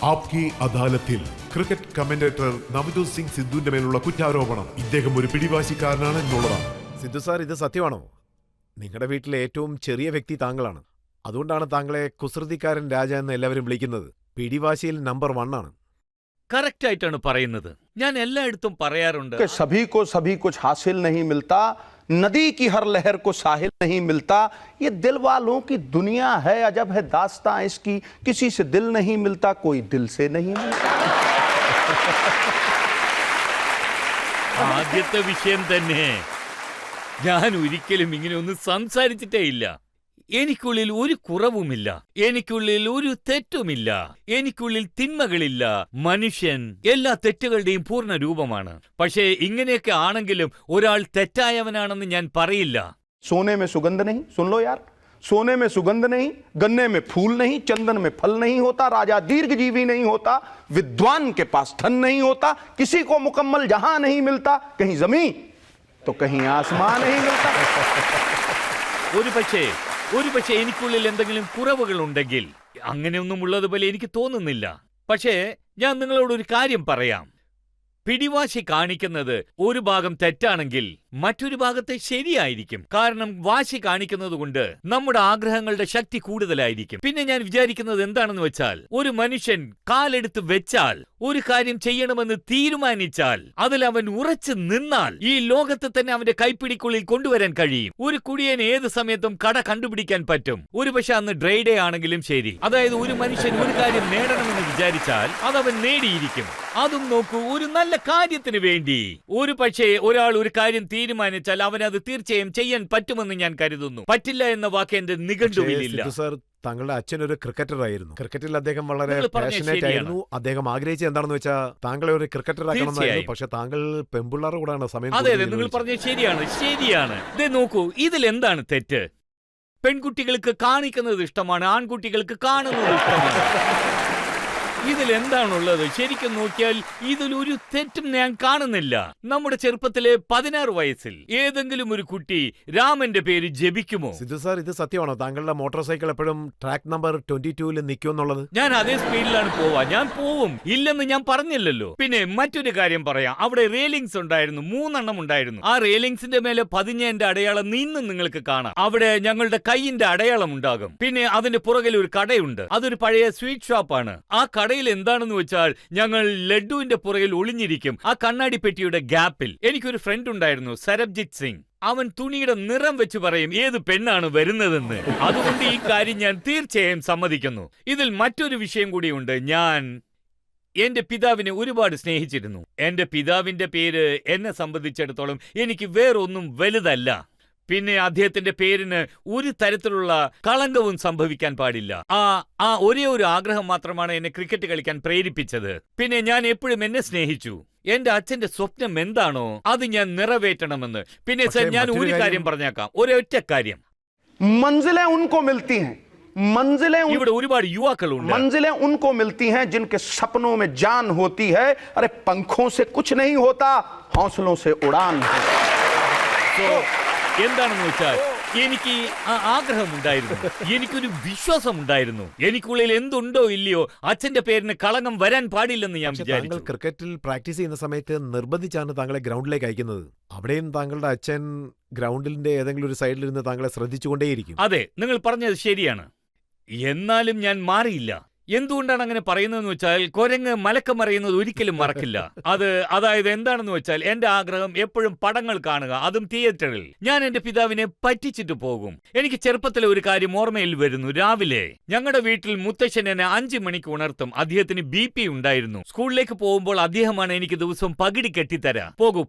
ആപ്കി അദാലത്തിൽ cricket commentator Navjot Singh സിദ്ധുവിന്റെ മേലുള്ള കുറ്റാരോപണം ഇദ്ദേഹം ഒരു പിടിവാശിക്കാരനാണ് എന്നുള്ളതാണ്. സിദ്ധു സാർ, ഇത് സത്യമാണോ? നിങ്ങളുടെ വീട്ടിലെ ഏറ്റവും ചെറിയ വ്യക്തി താങ്കളാണ്. അതുകൊണ്ടാണ് താങ്കളെ കുസൃതിക്കാരൻ രാജ എന്ന് എല്ലാവരും വിളിക്കുന്നത്. പിടിവാശിയിൽ നമ്പർ 1 ആണ്. കറക്റ്റ് ആയിട്ടാണ് പറയുന്നത്. ഞാൻ എല്ലായിടത്തും പറയാറുണ്ട്, सभी को सभी कुछ हासिल नहीं मिलता, नदी की हर लहर को साहिल नहीं मिलता, ये दिल वालों की दुनिया है, अजब है दास्तां इसकी, किसी से दिल नहीं मिलता, कोई दिल से नहीं मिलता. ആദ്യത്തെ വിഷയം തന്നെ. ഞാൻ ഒരിക്കലും ഇങ്ങനെ ഒന്നും സംസാരിച്ചിട്ടേ ഇല്ല. എനിക്കുള്ളിൽ ഒരു കുറവുമില്ല, എനിക്കുള്ളിൽ ഒരു തെറ്റുമില്ല, എനിക്കുള്ളിൽ തിന്മകളില്ല. മനുഷ്യൻ എല്ലാ തെറ്റുകളുടെയും പൂർണ്ണ രൂപമാണ്. പക്ഷേ ഇങ്ങനെയൊക്കെ ആണെങ്കിലും ഒരാൾ തെറ്റായവനാണെന്ന് ഞാൻ പറയില്ല. सोने में सुगंध नहीं, सुन लो यार, सोने में सुगंध नहीं, गन्ने में फूल नहीं, चंदन में फल नहीं होता, राजा दीर्घजीवी नहीं होता, विद्वान के पास धन नहीं होता, किसी को मुकम्मल जहां नहीं मिलता, कहीं जमीन तो कहीं आसमान नहीं मिलता. ഒരു പക്ഷേ എനിക്കുള്ളിൽ എന്തെങ്കിലും കുറവുകൾ ഉണ്ടെങ്കിൽ അങ്ങനെയൊന്നും ഉള്ളതുപോലെ എനിക്ക് തോന്നുന്നില്ല. പക്ഷേ ഞാൻ നിങ്ങളോട് ഒരു കാര്യം പറയാം. പിടിവാശി കാണിക്കുന്നത് ഒരു ഭാഗം തെറ്റാണെങ്കിൽ മറ്റൊരു ഭാഗത്തെ ശരിയായിരിക്കും. കാരണം വാശി കാണിക്കുന്നത് കൊണ്ട് നമ്മുടെ ആഗ്രഹങ്ങളുടെ ശക്തി കൂടുതലായിരിക്കും. പിന്നെ ഞാൻ വിചാരിക്കുന്നത് എന്താണെന്ന് വെച്ചാൽ, ഒരു മനുഷ്യൻ കാലെടുത്ത് വെച്ചാൽ, ഒരു കാര്യം ചെയ്യണമെന്ന് തീരുമാനിച്ചാൽ, അതിൽ അവൻ ഉറച്ചു നിന്നാൽ ഈ ലോകത്തെ തന്നെ അവന്റെ കൈപ്പിടിക്കുള്ളിൽ കൊണ്ടുവരാൻ കഴിയും. ഒരു കുടിയൻ ഏത് സമയത്തും കട കണ്ടുപിടിക്കാൻ പറ്റും. ഒരുപക്ഷെ അന്ന് ഡ്രൈ ഡേ ആണെങ്കിലും ശരി. അതായത് ഒരു മനുഷ്യൻ ഒരു കാര്യം നേടണമെന്ന് വിചാരിച്ചാൽ അതവൻ നേടിയിരിക്കും. അതും നോക്കൂ, ഒരു നല്ല കാര്യത്തിന് വേണ്ടി. ഒരു പക്ഷേ ഒരാൾ ഒരു കാര്യം തീരുമാനിച്ചാൽ അവനത് തീർച്ചയായും ചെയ്യാൻ പറ്റുമെന്ന് ഞാൻ കരുതുന്നു. പറ്റില്ല എന്ന വാക്ക് എന്റെ നിഘണ്ടുവിലില്ല. സാർ, താങ്കളുടെ അച്ഛൻ ഒരു ക്രിക്കറ്റർ ആയിരുന്നു. ക്രിക്കറ്റിൽ അദ്ദേഹം വളരെ നിങ്ങൾ പറഞ്ഞത് പാഷനേറ്റ് ശരിയാണ്. ആയിരുന്നു. അദ്ദേഹം ആഗ്രഹിച്ചത് എന്താണെന്ന് വെച്ചാൽ താങ്കളെ ഒരു ക്രിക്കറ്റർ ആക്കണമെന്നായിരുന്നു. തീർച്ചയായും. പക്ഷെ താങ്കൾ പെൺപിള്ളാരുടെ കൂടെയാണ് സമയം അതെ, കൂടുതൽ നിങ്ങൾ ചെലവഴിച്ചത്. പറഞ്ഞത് ശരിയാണ്. ദേ നോക്കൂ, ഇതിൽ എന്താണ് തെറ്റ്? പെൺകുട്ടികൾക്ക് കാണിക്കുന്നത് ഇഷ്ടമാണ്, ആൺകുട്ടികൾക്ക് കാണുന്നത് ഇഷ്ടമാണ്. ഇതിൽ എന്താണുള്ളത്? ശരിക്കും നോക്കിയാൽ ഇതിലൊരു തെറ്റും ഞാൻ കാണുന്നില്ല. നമ്മുടെ ചെറുപ്പത്തിലെ 16 വയസ്സിൽ ഏതെങ്കിലും ഒരു കുട്ടി രാമന്റെ പേര് ജപിക്കുമോ? സിദ്ധു സാർ, ഇത് സത്യമാണോ? താങ്കളുടെ മോട്ടോർ സൈക്കിൾ എപ്പോഴും ട്രാക്ക് നമ്പർ 22-ൽ നിൽക്കുമെന്നുള്ളത്? ഞാൻ അതേ സ്പീഡിലാണ് പോവാ. ഞാൻ പോവും, ഇല്ലെന്ന് ഞാൻ പറഞ്ഞില്ലല്ലോ. പിന്നെ മറ്റൊരു കാര്യം പറയാം. അവിടെ റെയിലിംഗ്സ് ഉണ്ടായിരുന്നു, 3 എണ്ണം ഉണ്ടായിരുന്നു. ആ റെയിലിംഗ്സിന്റെ മേലെ പതിഞ്ഞതിന്റെ അടയാളം ഇന്നും നിങ്ങൾക്ക് കാണാം. അവിടെ ഞങ്ങളുടെ കൈയിന്റെ അടയാളം ഉണ്ടാകും. പിന്നെ അതിന്റെ പുറകിൽ ഒരു കടയുണ്ട്. അതൊരു പഴയ സ്വീറ്റ് ഷോപ്പാണ്. ആ കടയിൽ എന്താണെന്ന് വെച്ചാൽ ഞങ്ങൾ ലഡുവിന്റെ പുറകിൽ ഒളിഞ്ഞിരിക്കും, ആ കണ്ണാടി പെട്ടിയുടെ ഗ്യാപ്പിൽ. എനിക്കൊരു ഫ്രണ്ട് ഉണ്ടായിരുന്നു, സരബ്ജിത് സിംഗ്. അവൻ തുണിയുടെ നിറം വെച്ച് പറയും ഏത് പെണ്ണാണ് വരുന്നതെന്ന്. അതുകൊണ്ട് ഈ കാര്യം ഞാൻ തീർച്ചയായും സമ്മതിക്കുന്നു. ഇതിൽ മറ്റൊരു വിഷയം കൂടിയുണ്ട്. ഞാൻ എന്റെ പിതാവിനെ ഒരുപാട് സ്നേഹിച്ചിരുന്നു. എന്റെ പിതാവിന്റെ പേര് എന്നെ സംബന്ധിച്ചിടത്തോളം എനിക്ക് വേറൊന്നും വലുതല്ല. പിന്നെ അദ്ദേഹത്തിന്റെ പേരിന് ഒരു തരത്തിലുള്ള കളങ്കവും സംഭവിക്കാൻ പാടില്ല. ആ ഒരേ ഒരു ആഗ്രഹം മാത്രമാണ് എന്നെ ക്രിക്കറ്റ് കളിക്കാൻ പ്രേരിപ്പിച്ചത്. പിന്നെ ഞാൻ എപ്പോഴും എന്നെ സ്നേഹിച്ചു. എന്റെ അച്ഛന്റെ സ്വപ്നം എന്താണോ അത് ഞാൻ നിറവേറ്റണമെന്ന്. പിന്നെ സർ, ഞാൻ ഒരു കാര്യം പറഞ്ഞേക്കാം, ഒരൊറ്റ കാര്യം. मंजिलें उनको मिलती हैं, ഇവിടെ ഒരുപാട് യുവാക്കളുണ്ട്. मंजिलें उनको मिलती हैं जिनके सपनों में जान होती है. अरे पंखों से कुछ नहीं होता, हौसलों से उड़ान है. എന്താണെന്ന് വെച്ചാൽ എനിക്ക് ആ ആഗ്രഹമുണ്ടായിരുന്നു, എനിക്കൊരു വിശ്വാസമുണ്ടായിരുന്നു. എനിക്കുള്ളിൽ എന്തുണ്ടോ ഇല്ലയോ അച്ഛന്റെ പേരിന് കളങ്കം വരാൻ പാടില്ലെന്ന് ഞാൻ വിചാരിച്ചു. താങ്കൾ ക്രിക്കറ്റിൽ പ്രാക്ടീസ് ചെയ്യുന്ന സമയത്ത് നിർബന്ധിച്ചാണ് താങ്കളെ ഗ്രൗണ്ടിലേക്ക് അയക്കുന്നത്. അവിടെയും താങ്കളുടെ അച്ഛൻ ഗ്രൗണ്ടിന്റെ ഏതെങ്കിലും ഒരു സൈഡിലിരുന്ന് താങ്കളെ ശ്രദ്ധിച്ചുകൊണ്ടേയിരിക്കും. അതെ, നിങ്ങൾ പറഞ്ഞത് ശരിയാണ്. എന്നാലും ഞാൻ മാറിയില്ല. എന്തുകൊണ്ടാണ് അങ്ങനെ പറയുന്നതെന്ന് വെച്ചാൽ, കുരങ്ങ് മലക്കം മറിയുന്നത് ഒരിക്കലും മറക്കില്ല. അതായത് എന്താണെന്ന് വെച്ചാൽ, എന്റെ ആഗ്രഹം എപ്പോഴും പടങ്ങൾ കാണുക, അതും തിയേറ്ററിൽ. ഞാൻ എന്റെ പിതാവിനെ പറ്റിച്ചിട്ട് പോകും. എനിക്ക് ചെറുപ്പത്തിലെ ഒരു കാര്യം ഓർമ്മയിൽ വരുന്നു. രാവിലെ ഞങ്ങളുടെ വീട്ടിൽ മുത്തശ്ശൻ എന്നെ 5 മണിക്ക് ഉണർത്തും. അദ്ദേഹത്തിന് BP ഉണ്ടായിരുന്നു. സ്കൂളിലേക്ക് പോകുമ്പോൾ അദ്ദേഹമാണ് എനിക്ക് ദിവസവും പകിടി കെട്ടിത്തരാ.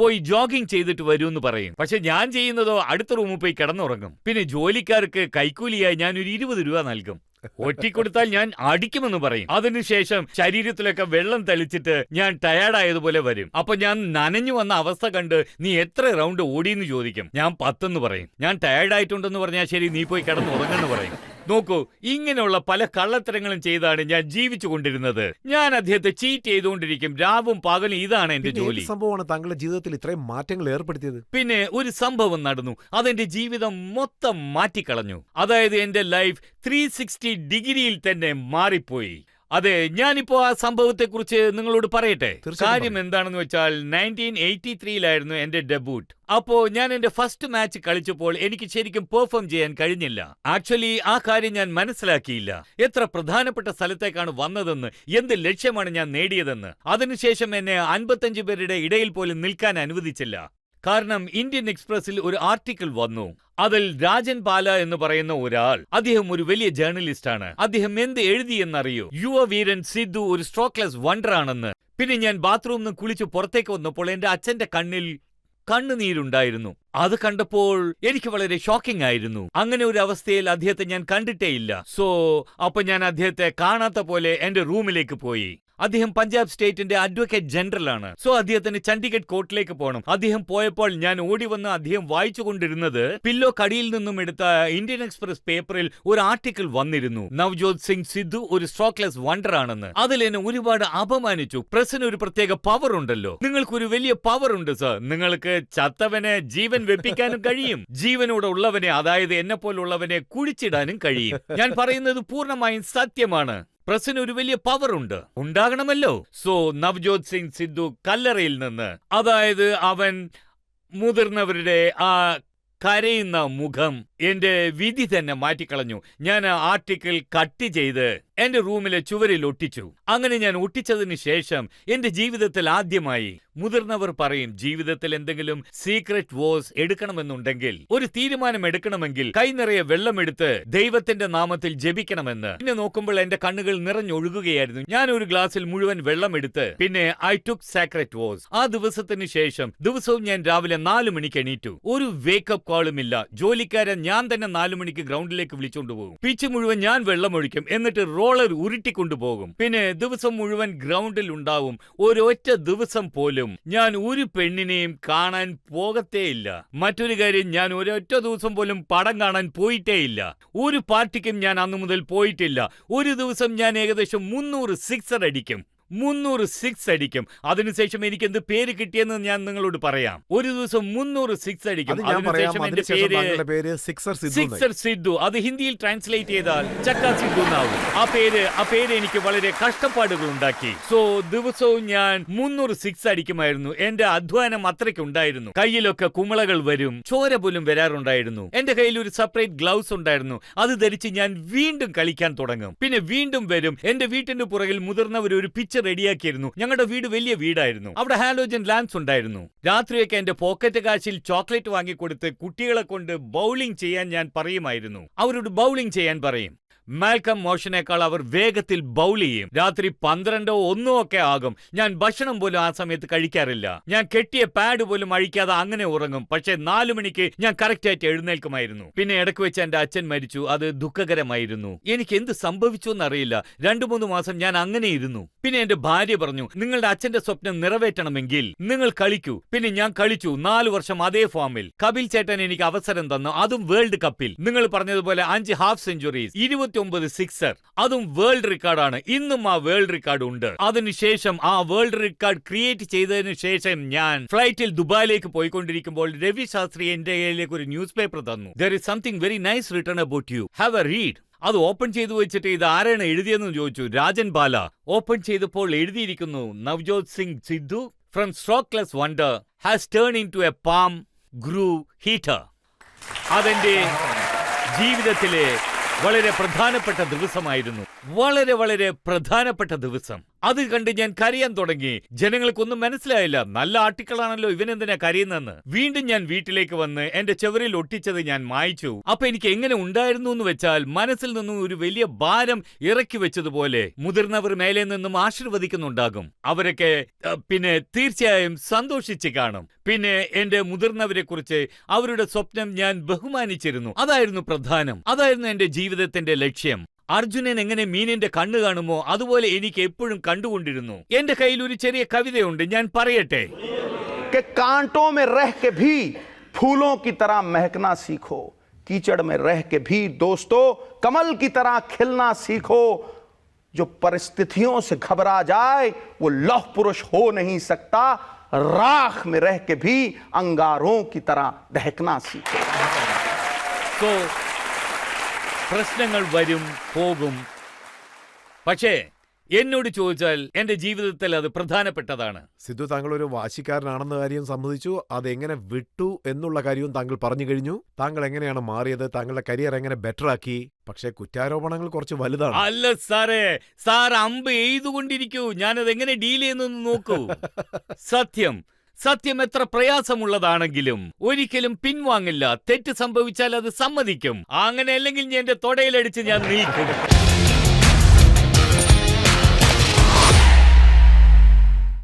പോയി ജോഗിംഗ് ചെയ്തിട്ട് വരൂ എന്ന് പറയും. പക്ഷെ ഞാൻ ചെയ്യുന്നതോ അടുത്ത റൂമിൽ പോയി കിടന്നുറങ്ങും. പിന്നെ ജോലിക്കാർക്ക് കൈക്കൂലിയായി ഞാൻ ഒരു 20 രൂപ നൽകും. ഒറ്റിക്കൊടുത്താൽ ഞാൻ അടിക്കുമെന്ന് പറയും. അതിനുശേഷം ശരീരത്തിലൊക്കെ വെള്ളം തെളിച്ചിട്ട് ഞാൻ ടയർഡായതുപോലെ വരും. അപ്പൊ ഞാൻ നനഞ്ഞു വന്ന അവസ്ഥ കണ്ട് നീ എത്ര റൗണ്ട് ഓടിയെന്ന് ചോദിക്കും. ഞാൻ 10 എന്ന് പറയും. ഞാൻ ടയർഡായിട്ടുണ്ടെന്ന് പറഞ്ഞാൽ ശരി, നീ പോയി കിടന്നുറങ്ങെന്ന് പറയും. നോക്കൂ, ഇങ്ങനെയുള്ള പല കള്ളത്തരങ്ങളും ചെയ്താണ് ഞാൻ ജീവിച്ചു കൊണ്ടിരുന്നത്. ഞാൻ അദ്ദേഹത്തെ ചീറ്റ് ചെയ്തുകൊണ്ടിരിക്കും രാവും പകലും. ഇതാണ് എന്റെ ജോലി. സംഭവമാണ് താങ്കളുടെ ജീവിതത്തിൽ ഇത്രയും മാറ്റങ്ങൾ ഏർപ്പെടുത്തിയത്? പിന്നെ ഒരു സംഭവം നടന്നു, അതെന്റെ ജീവിതം മൊത്തം മാറ്റിക്കളഞ്ഞു. അതായത് എന്റെ ലൈഫ് 360 ഡിഗ്രിയിൽ തന്നെ മാറിപ്പോയി. അതെ, ഞാനിപ്പോ ആ സംഭവത്തെക്കുറിച്ച് നിങ്ങളോട് പറയട്ടെ. തീർച്ചയായിട്ടും കാര്യം എന്താണെന്ന് വെച്ചാൽ 1983-ലായിരുന്നു എന്റെ ഡെബ്യൂട്ട്. അപ്പോ ഞാൻ എന്റെ ഫസ്റ്റ് മാച്ച് കളിച്ചപ്പോൾ എനിക്ക് ശരിക്കും പെർഫോം ചെയ്യാൻ കഴിഞ്ഞില്ല. ആക്ച്വലി ആ കാര്യം ഞാൻ മനസ്സിലാക്കിയില്ല. എത്ര പ്രധാനപ്പെട്ട സ്ഥലത്തേക്കാണ് വന്നതെന്ന്, എന്ത് ലക്ഷ്യമാണ് ഞാൻ നേടിയതെന്ന്. അതിനുശേഷം എന്നെ 55 പേരുടെ ഇടയിൽ പോലും നിൽക്കാൻ അനുവദിച്ചില്ല. കാരണം ഇന്ത്യൻ എക്സ്പ്രസിൽ ഒരു ആർട്ടിക്കിൾ വന്നു. അതിൽ രാജൻ ബാല എന്ന് പറയുന്ന ഒരാൾ, അദ്ദേഹം ഒരു വലിയ ജേർണലിസ്റ്റ് ആണ്. അദ്ദേഹം എന്ത് എഴുതിയെന്നറിയോ? യുവവീരൻ സിദ്ധു ഒരു സ്ട്രോക്ക്ലെസ് വണ്ടർ ആണെന്ന്. പിന്നെ ഞാൻ ബാത്റൂമിൽ നിന്ന് കുളിച്ച് പുറത്തേക്ക് വന്നപ്പോൾ എന്റെ അച്ഛന്റെ കണ്ണിൽ കണ്ണുനീരുണ്ടായിരുന്നു. അത് കണ്ടപ്പോൾ എനിക്ക് വളരെ ഷോക്കിംഗ് ആയിരുന്നു. അങ്ങനെ ഒരു അവസ്ഥയിൽ അദ്ദേഹത്തെ ഞാൻ കണ്ടിട്ടേയില്ല. അപ്പൊ ഞാൻ അദ്ദേഹത്തെ കാണാത്ത പോലെ എന്റെ റൂമിലേക്ക് പോയി. അദ്ദേഹം പഞ്ചാബ് സ്റ്റേറ്റിന്റെ അഡ്വക്കേറ്റ് ജനറൽ ആണ്. അദ്ദേഹത്തിന് ചണ്ഡീഗഡ് കോർട്ടിലേക്ക് പോകണം. അദ്ദേഹം പോയപ്പോൾ ഞാൻ ഓടി വന്ന് അദ്ദേഹം വായിച്ചുകൊണ്ടിരുന്നത് പില്ലോ കടിയിൽ നിന്നും എടുത്ത ഇന്ത്യൻ എക്സ്പ്രസ് പേപ്പറിൽ ഒരു ആർട്ടിക്കിൾ വന്നിരുന്നു. നവ്ജോത് സിംഗ് സിദ്ധു ഒരു സ്ട്രോക്ക്ലെസ് വണ്ടർ ആണെന്ന്. അതിൽ എന്നെ ഒരുപാട് അപമാനിച്ചു. പ്രസിന് ഒരു പ്രത്യേക പവർ ഉണ്ടല്ലോ. നിങ്ങൾക്കൊരു വലിയ പവർ ഉണ്ട് സർ. നിങ്ങൾക്ക് ചത്തവനെ ജീവൻ വെപ്പിക്കാനും കഴിയും, ജീവനോടെ ഉള്ളവനെ, അതായത് എന്നെ പോലുള്ളവനെ കുഴിച്ചിടാനും കഴിയും. ഞാൻ പറയുന്നത് പൂർണ്ണമായും സത്യമാണ്. പ്രസിന് ഒരു വലിയ പവർ ഉണ്ടാകണമല്ലോ. നവ്ജോത് സിംഗ് സിദ്ധു കല്ലറയിൽ നിന്ന്, അതായത് അവൻ മുതിർന്നവരുടെ ആ കരയുന്ന മുഖം, എന്റെ വിധി തന്നെ മാറ്റിക്കളഞ്ഞു. ഞാൻ ആ ആർട്ടിക്കിൾ കട്ട് ചെയ്ത് എന്റെ റൂമിലെ ചുവരിൽ ഒട്ടിച്ചു. അങ്ങനെ ഞാൻ ഒട്ടിച്ചതിന് ശേഷം എന്റെ ജീവിതത്തിൽ ആദ്യമായി, മുതിർന്നവർ പറയും ജീവിതത്തിൽ എന്തെങ്കിലും സീക്രട്ട് വോഴ്സ് എടുക്കണമെന്നുണ്ടെങ്കിൽ, ഒരു തീരുമാനം എടുക്കണമെങ്കിൽ കൈ നിറയെ വെള്ളമെടുത്ത് ദൈവത്തിന്റെ നാമത്തിൽ ജപിക്കണമെന്ന്. പിന്നെ നോക്കുമ്പോൾ എന്റെ കണ്ണുകൾ നിറഞ്ഞൊഴുകുകയായിരുന്നു. ഞാൻ ഒരു ഗ്ലാസ്സിൽ മുഴുവൻ വെള്ളമെടുത്ത് പിന്നെ ഐ ടുക്ക് സീക്രട്ട് വോഴ്സ്. ആ ദിവസത്തിന് ശേഷം ദിവസവും ഞാൻ രാവിലെ 4 മണിക്ക് എണീറ്റു. ഒരു വേക്കപ്പ് കോളും ഇല്ല. ജോലിക്കാരൻ ഞാൻ തന്നെ 4 മണിക്ക് ഗ്രൗണ്ടിലേക്ക് വിളിച്ചുകൊണ്ടുപോകും. പിച്ച് മുഴുവൻ ഞാൻ വെള്ളമൊഴിക്കും. എന്നിട്ട് റോളർ ഉരുട്ടിക്കൊണ്ടുപോകും. പിന്നെ ദിവസം മുഴുവൻ ഗ്രൗണ്ടിൽ ഉണ്ടാവും. ഒരൊറ്റ ദിവസം പോലും ഞാൻ ഒരു പെണ്ണിനെയും കാണാൻ പോകത്തേയില്ല. മറ്റൊരു കാര്യം, ഞാൻ ഒരൊറ്റ ദിവസം പോലും പടം കാണാൻ പോയിട്ടേയില്ല. ഒരു പാർട്ടിക്കും ഞാൻ അന്നു മുതൽ പോയിട്ടില്ല. ഒരു ദിവസം ഞാൻ ഏകദേശം 300 സിക്സർ അടിക്കും. 300 സിക്സ് അടിക്കും. അതിനുശേഷം എനിക്ക് എന്ത് പേര് കിട്ടിയെന്ന് ഞാൻ നിങ്ങളോട് പറയാം. ഒരു ദിവസം 300 സിക്സ് അടിക്കും. അതിനുശേഷം എന്റെ പേര് സിക്സർ സിദ്ധു. അത് ഹിന്ദിയിൽ ട്രാൻസ്ലേറ്റ് ചെയ്താൽ ചക്ക സിദ്ധു എന്നാവും. ആ പേര് എനിക്ക് വളരെ കഷ്ടപ്പാടുകൾ ഉണ്ടാക്കി. ദിവസവും ഞാൻ 300 സിക്സ് അടിക്കുമായിരുന്നു. എന്റെ അധ്വാനം അത്രയ്ക്കുണ്ടായിരുന്നു. കയ്യിലൊക്കെ കുമിളകൾ വരും, ചോര പോലും വരാറുണ്ടായിരുന്നു. എന്റെ കയ്യിൽ ഒരു സെപ്പറേറ്റ് ഗ്ലൗസ് ഉണ്ടായിരുന്നു. അത് ധരിച്ച് ഞാൻ വീണ്ടും കളിക്കാൻ തുടങ്ങും. പിന്നെ വീണ്ടും വരും. എന്റെ വീട്ടിന്റെ പുറകിൽ മുതിർന്നവർ ഒരു പിച്ച് റെഡിയാക്കിയിരുന്നു. ഞങ്ങളുടെ വീട് വലിയ വീടായിരുന്നു. അവിടെ ഹാലോജൻ ലാംപ്സ് ഉണ്ടായിരുന്നു. രാത്രിയൊക്കെ എന്റെ പോക്കറ്റ് കാശിൽ ചോക്ലേറ്റ് വാങ്ങിക്കൊടുത്ത് കുട്ടികളെ കൊണ്ട് ബൗളിംഗ് ചെയ്യാൻ ഞാൻ പറയുമായിരുന്നു. അവരോട് ബൗളിംഗ് ചെയ്യാൻ പറയും. മാൽക്കം മോഷനേക്കാൾ അവർ വേഗത്തിൽ ബൗൾ ചെയ്യും. രാത്രി 12 or 1 ഒക്കെ ആകും. ഞാൻ ഭക്ഷണം പോലും ആ സമയത്ത് കഴിക്കാറില്ല. ഞാൻ കെട്ടിയ പാഡ് പോലും അഴിക്കാതെ അങ്ങനെ ഉറങ്ങും. പക്ഷേ 4 മണിക്ക് ഞാൻ കറക്റ്റ് ആയിട്ട് എഴുന്നേൽക്കുമായിരുന്നു. പിന്നെ ഇടയ്ക്ക് വെച്ച് എന്റെ അച്ഛൻ മരിച്ചു. അത് ദുഃഖകരമായിരുന്നു. എനിക്ക് എന്ത് സംഭവിച്ചു എന്നറിയില്ല. 2-3 മാസം ഞാൻ അങ്ങനെ ഇരുന്നു. പിന്നെ എന്റെ ഭാര്യ പറഞ്ഞു, നിങ്ങളുടെ അച്ഛന്റെ സ്വപ്നം നിറവേറ്റണമെങ്കിൽ നിങ്ങൾ കളിക്കൂ. പിന്നെ ഞാൻ കളിച്ചു. 4 വർഷം അതേ ഫോമിൽ. കപിൽ ചേട്ടൻ എനിക്ക് അവസരം തന്നു, അതും വേൾഡ് കപ്പിൽ. നിങ്ങൾ പറഞ്ഞതുപോലെ 5 ഹാഫ് സെഞ്ചുറീസ്, 29 സിക്സർ, അതും വേൾഡ് റെക്കോർഡാണ്. ഇന്നും ആ വേൾഡ് റെക്കോർഡ് ഉണ്ട്. അതിനുശേഷം ആ വേൾഡ് റെക്കോർഡ് ക്രിയേറ്റ് ചെയ്തതിനു ശേഷം ഞാൻ ഫ്ലൈറ്റിൽ ദുബായിലേക്ക് പോയിക്കൊണ്ടിരിക്കുമ്പോൾ രവി ശാസ്ത്രി എന്റെ കയ്യിലേക്ക് ഒരു ന്യൂസ് പേപ്പർ തന്നു. There is something very nice written about you. Have a read. അത് ഓപ്പൺ ചെയ്തു വെച്ചിട്ട് ഇത് ആരാണ് എഴുതിയെന്ന് ചോദിച്ചു. രാജൻ ബാല. ഓപ്പൺ ചെയ്തപ്പോൾ എഴുതിയിരിക്കുന്നു, Navjot Singh Sidhu from strokeless wonder has turn into a palm grew heater. അതെന്റെ ജീവിതത്തിലെ വളരെ പ്രധാനപ്പെട്ട ദിവസമായിരുന്നു. വളരെ പ്രധാനപ്പെട്ട ദിവസം. അത് കണ്ട് ഞാൻ കരയാൻ തുടങ്ങി. ജനങ്ങൾക്കൊന്നും മനസ്സിലായില്ല. നല്ല ആർട്ടിക്കിളാണല്ലോ, ഇവനെന്തിനാ കരയുന്നെന്ന്. വീണ്ടും ഞാൻ വീട്ടിലേക്ക് വന്ന് എന്റെ ചുവരിൽ ഒട്ടിച്ചത് ഞാൻ മായ്ച്ചു. അപ്പൊ എനിക്ക് എങ്ങനെ ഉണ്ടായിരുന്നു എന്ന് വെച്ചാൽ, മനസ്സിൽ നിന്നും ഒരു വലിയ ഭാരം ഇറക്കി വെച്ചതുപോലെ. മുതിർന്നവർ മേലെ നിന്നും ആശീർവദിക്കുന്നുണ്ടാകും. അവരൊക്കെ പിന്നെ തീർച്ചയായും സന്തോഷിച്ച് കാണും. പിന്നെ എന്റെ മുതിർന്നവരെ കുറിച്ച്, അവരുടെ സ്വപ്നം ഞാൻ ബഹുമാനിച്ചിരുന്നു. അതായിരുന്നു പ്രധാനം. അതായിരുന്നു എന്റെ ജീവിതത്തിന്റെ ലക്ഷ്യം. അർജുനൻ എങ്ങനെ മീനിന്റെ കണ്ണ് കാണുമോ അതുപോലെ എനിക്ക് എപ്പോഴും കണ്ടുകൊണ്ടിരുന്നു. എന്റെ കയ്യിൽ ഒരു ചെറിയ കവിതയുണ്ട്, ഞാൻ പറയട്ടെ. कि कांटों में रह के भी फूलों की तरह महकना सीखो, कीचड़ में रह के भी दोस्तों कमल की तरह खिलना सीखो. जो परिस्थितियों से घबरा जाए वो लौह पुरुष हो नहीं सकता. राख में रह के भी अंगारों की तरह दहकना सीखो. പ്രശ്നങ്ങൾ വരും പോകും, പക്ഷേ എന്നോട് ചോദിച്ചാൽ എന്റെ ജീവിതത്തിൽ അത് പ്രധാനപ്പെട്ടതാണ്. സിദ്ധു, താങ്കൾ ഒരു വാശിക്കാരനാണെന്ന കാര്യം സമ്മതിച്ചു. അതെങ്ങനെ വിട്ടു എന്നുള്ള കാര്യവും താങ്കൾ പറഞ്ഞു കഴിഞ്ഞു. താങ്കൾ എങ്ങനെയാണ് മാറിയത്, താങ്കളുടെ കരിയർ എങ്ങനെ ബെറ്റർ ആക്കി. പക്ഷേ കുറ്റാരോപണങ്ങൾ കുറച്ച് വലുതാണ്. അല്ല സാറേ, സാർ അമ്പ് എഴുതുകൊണ്ടിരിക്കൂ, ഞാനത് എങ്ങനെ ഡീൽ ചെയ്യുന്നു നോക്കൂ. സത്യം എത്ര പ്രയാസമുള്ളതാണെങ്കിലും ഒരിക്കലും പിൻവാങ്ങില്ല. തെറ്റ് സംഭവിച്ചാൽ അത് സമ്മതിക്കും. അങ്ങനെ അല്ലെങ്കിൽ എന്റെ തൊടയിലടിച്ച് ഞാൻ നിൽക്കും.